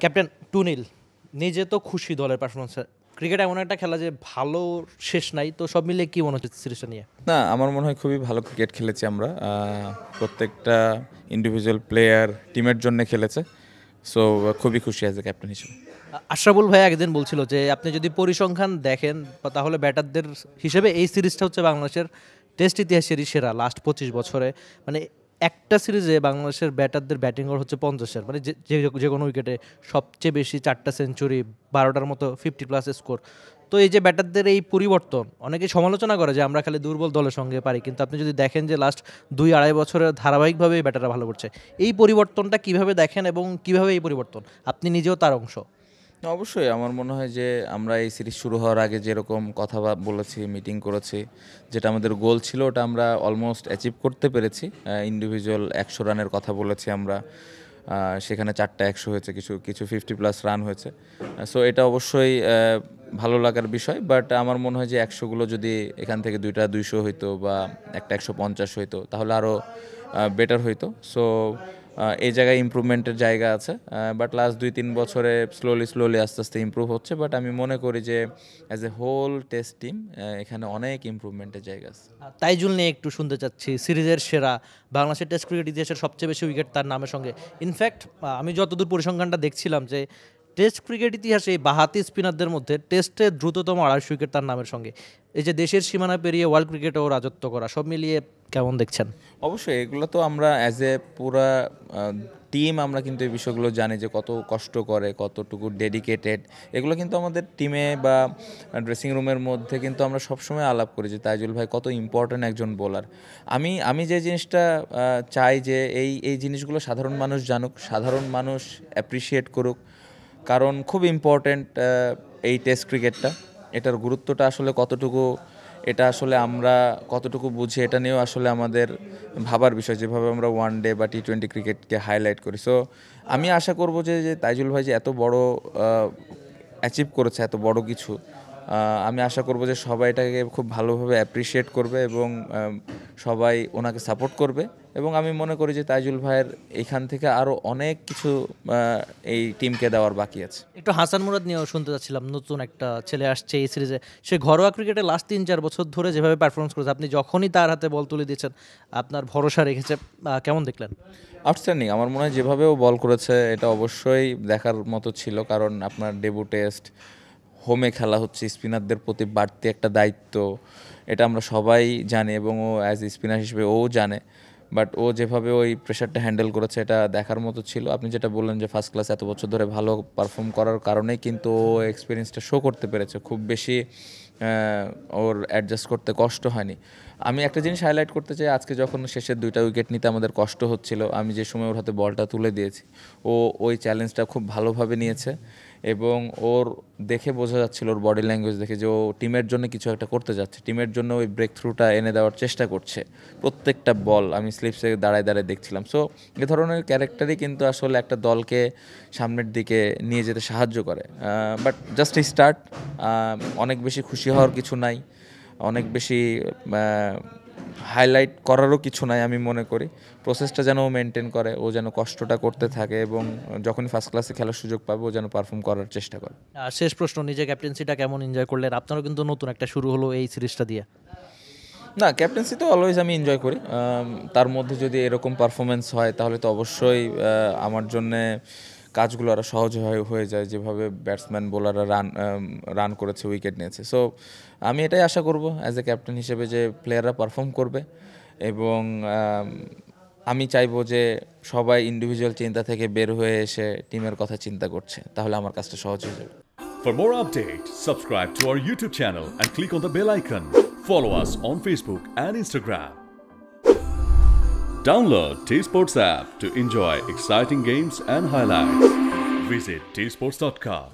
Captain টুনিল নিজে তো খুশি দলের পারফরমেন্সে। ক্রিকেট এমন একটা খেলা যে ভালো শেষ নাই, তো সব মিলিয়ে কি মনে হচ্ছে সিরিজটা নিয়ে? না, আমার মনে হয় খুবই ভালো ক্রিকেট খেলেছি আমরা। প্রত্যেকটা ইন্ডিভিজুয়াল প্লেয়ার টিমের জন্য খেলেছে। সো খুবই খুশি অ্যাজ এ ক্যাপ্টেন হিসেবে। আশরাফুল ভাই একদিন বলছিল যে আপনি যদি পরিসংখ্যান দেখেন তাহলে ব্যাটারদের হিসেবে এই সিরিজটা হচ্ছে বাংলাদেশের টেস্ট ইতিহাসেরই সেরা লাস্ট 25 বছরে। মানে একটা সিরিজে বাংলাদেশের ব্যাটারদের ব্যাটিং গড় হচ্ছে 50-এর, মানে যে কোনো উইকেটে সবচেয়ে বেশি 4টা সেঞ্চুরি, 12টার মতো 50+ স্কোর। তো এই যে ব্যাটারদের এই পরিবর্তন, অনেকে সমালোচনা করে যে আমরা খালি দুর্বল দলের সঙ্গে পারি, কিন্তু আপনি যদি দেখেন যে লাস্ট 2-2.5 বছরে ধারাবাহিকভাবে এই ব্যাটাররা ভালো করছে। এই পরিবর্তনটা কিভাবে দেখেন এবং কিভাবে এই পরিবর্তন আপনি নিজেও তার অংশ? অবশ্যই আমার মনে হয় যে আমরা এই সিরিজ শুরু হওয়ার আগে যেরকম কথা বলেছি, মিটিং করেছি, যেটা আমাদের গোল ছিল ওটা আমরা অলমোস্ট অ্যাচিভ করতে পেরেছি। ইন্ডিভিজুয়াল 100 রানের কথা বলেছি আমরা, সেখানে 4টা 100 হয়েছে, কিছু কিছু 50+ রান হয়েছে। সো এটা অবশ্যই ভালো লাগার বিষয়। বাট আমার মনে হয় যে 100গুলো যদি এখান থেকে 2টা 200 হইতো বা একটা 150 হইতো তাহলে আরও বেটার হইতো। সো এই জায়গায় ইমপ্রুভমেন্টের জায়গা আছে। বাট লাস্ট 2-3 বছরে স্লোলি আস্তে আস্তে ইমপ্রুভ হচ্ছে। বাট আমি মনে করি যে as a whole test team এখানে অনেক ইমপ্রুভমেন্টের জায়গা আছে। তাইজুল নিয়ে একটু শুনতে চাচ্ছি। সিরিজের সেরা, বাংলাদেশের টেস্ট ক্রিকেট ইতিহাসের সবচেয়ে বেশি উইকেট তার নামের সঙ্গে। ইনফ্যাক্ট আমি যতদূর পরিসংখ্যানটা দেখছিলাম যে টেস্ট ক্রিকেট ইতিহাসে এই বাঁহাতি স্পিনারদের মধ্যে টেস্টে দ্রুততম 250 উইকেট তার নামের সঙ্গে। এই যে দেশের সীমানা পেরিয়ে ওয়ার্ল্ড ক্রিকেটেও রাজত্ব করা, সব মিলিয়ে কেমন দেখছেন? অবশ্যই এগুলো তো আমরা অ্যাজ এ পুরা টিম আমরা কিন্তু এই বিষয়গুলো জানি যে কত কষ্ট করে, কতটুকু ডেডিকেটেড। এগুলো কিন্তু আমাদের টিমে বা ড্রেসিং রুমের মধ্যে কিন্তু আমরা সবসময় আলাপ করি যে তাইজুল ভাই কত ইম্পর্ট্যান্ট একজন বোলার। আমি যে জিনিসটা চাই যে এই জিনিসগুলো সাধারণ মানুষ জানুক, সাধারণ মানুষ অ্যাপ্রিসিয়েট করুক, কারণ খুব ইম্পর্ট্যান্ট এই টেস্ট ক্রিকেটটা। এটার গুরুত্বটা আসলে কতটুকু, এটা আসলে আমরা কতটুকু বুঝি, এটা নিয়েও আসলে আমাদের ভাবার বিষয়, যেভাবে আমরা ওয়ানডে বা টি-20 ক্রিকেটকে হাইলাইট করি। সো আমি আশা করব যে তাইজুল ভাই যে এত বড় অ্যাচিভ করেছে, এত বড় কিছু, আমি আশা করব যে সবাই এটাকে খুব ভালোভাবে অ্যাপ্রিসিয়েট করবে এবং সবাই ওনাকে সাপোর্ট করবে। এবং আমি মনে করি যে তাইজুল ভাইয়ের এখান থেকে আরও অনেক কিছু এই টিমকে দেওয়ার বাকি আছে। একটু হাসান মুরাদ নিয়েও শুনতে চাচ্ছিলাম। নতুন একটা ছেলে আসছে এই সিরিজে, সে ঘরোয়া ক্রিকেটে লাস্ট 3-4 বছর ধরে যেভাবে পারফরমেন্স করেছে, আপনি যখনই তার হাতে বল তুলে দিয়েছেন আপনার ভরসা রেখেছে, কেমন দেখলেন? আউটস্ট্যান্ডিং। আমার মনে হয় যেভাবে ও বল করেছে এটা অবশ্যই দেখার মতো ছিল, কারণ আপনার ডেবু টেস্ট, হোমে খেলা হচ্ছে, স্পিনারদের প্রতি বাড়তি একটা দায়িত্ব, এটা আমরা সবাই জানি এবং ও অ্যাজ স্পিনার হিসেবে ও জানে। বাট ও যেভাবে ওই প্রেশারটা হ্যান্ডেল করেছে এটা দেখার মতো ছিল। আপনি যেটা বললেন যে ফার্স্ট ক্লাস এত বছর ধরে ভালো পারফর্ম করার কারণেই কিন্তু ও এক্সপিরিয়েন্সটা শো করতে পেরেছে, খুব বেশি ওর অ্যাডজাস্ট করতে কষ্ট হয়নি। আমি একটা জিনিস হাইলাইট করতে চাই, আজকে যখন শেষের 2টা উইকেট নিতে আমাদের কষ্ট হচ্ছিল, আমি যে সময় ওর হাতে বলটা তুলে দিয়েছি, ও ওই চ্যালেঞ্জটা খুব ভালোভাবে নিয়েছে এবং ওর দেখে বোঝা যাচ্ছিল, ওর বডি ল্যাঙ্গুয়েজ দেখে, যে ও টিমের জন্য কিছু একটা করতে যাচ্ছে, টিমের জন্য ওই ব্রেক থ্রুটা এনে দেওয়ার চেষ্টা করছে। প্রত্যেকটা বল আমি স্লিপসে দাঁড়ায় দেখছিলাম। সো এ ধরনের ক্যারেক্টারই কিন্তু আসলে একটা দলকে সামনের দিকে নিয়ে যেতে সাহায্য করে। বাট জাস্ট স্টার্ট, অনেক বেশি খুশি হওয়ার কিছু নাই, অনেক বেশি হাইলাইট করারও কিছু নাই। আমি মনে করি প্রসেসটা যেন ও মেনটেন করে, ও যেন কষ্টটা করতে থাকে এবং যখনই ফার্স্ট ক্লাসে খেলার সুযোগ পাবে ও যেন পারফর্ম করার চেষ্টা করে। শেষ প্রশ্ন, নিজে ক্যাপ্টেন্সিটা কেমন এনজয় করলেন? আপনারও কিন্তু নতুন একটা শুরু হলো এই সিরিজটা দিয়ে। না, ক্যাপ্টেন্সি তো অলওয়েজ আমি এনজয় করি। তার মধ্যে যদি এরকম পারফরমেন্স হয় তাহলে তো অবশ্যই আমার জন্যে কাজগুলো আরও সহজ হয়ে যায়, যেভাবে ব্যাটসম্যান বোলাররা রান করেছে, উইকেট নিয়েছে। সো আমি এটাই আশা করব অ্যাজ এ ক্যাপ্টেন হিসেবে যে প্লেয়াররা পারফর্ম করবে এবং আমি চাইবো যে সবাই ইন্ডিভিজুয়াল চিন্তা থেকে বের হয়ে এসে টিমের কথা চিন্তা করছে, তাহলে আমার কাজটা সহজ হয়ে যাবে। For more updates, subscribe to our YouTube channel and click on the bell icon. Follow us on Facebook and Instagram. Download T-Sports app to enjoy exciting games and highlights. Visit tsports.com.